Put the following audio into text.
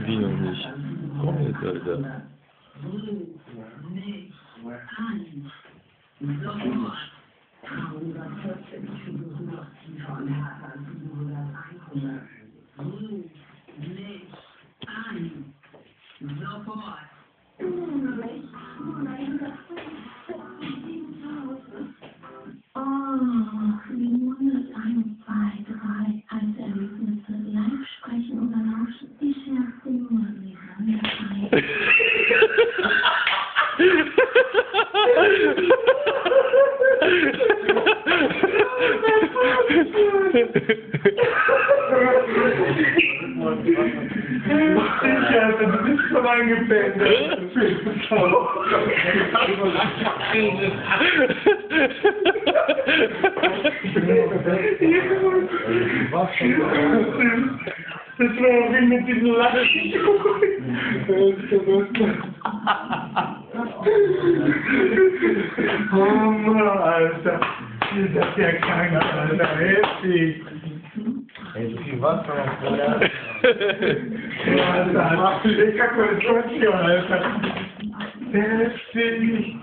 Wie noch nicht? Komm jetzt, Alter. Du bist schon eingepennt. Das war wie mit diesem Lazic. Oh Mann, Alter. Das ist ja keiner, Alter. Heftig. Ey, so viel Wasser noch vorher. Alter, ich hab mal Alter. Heftig.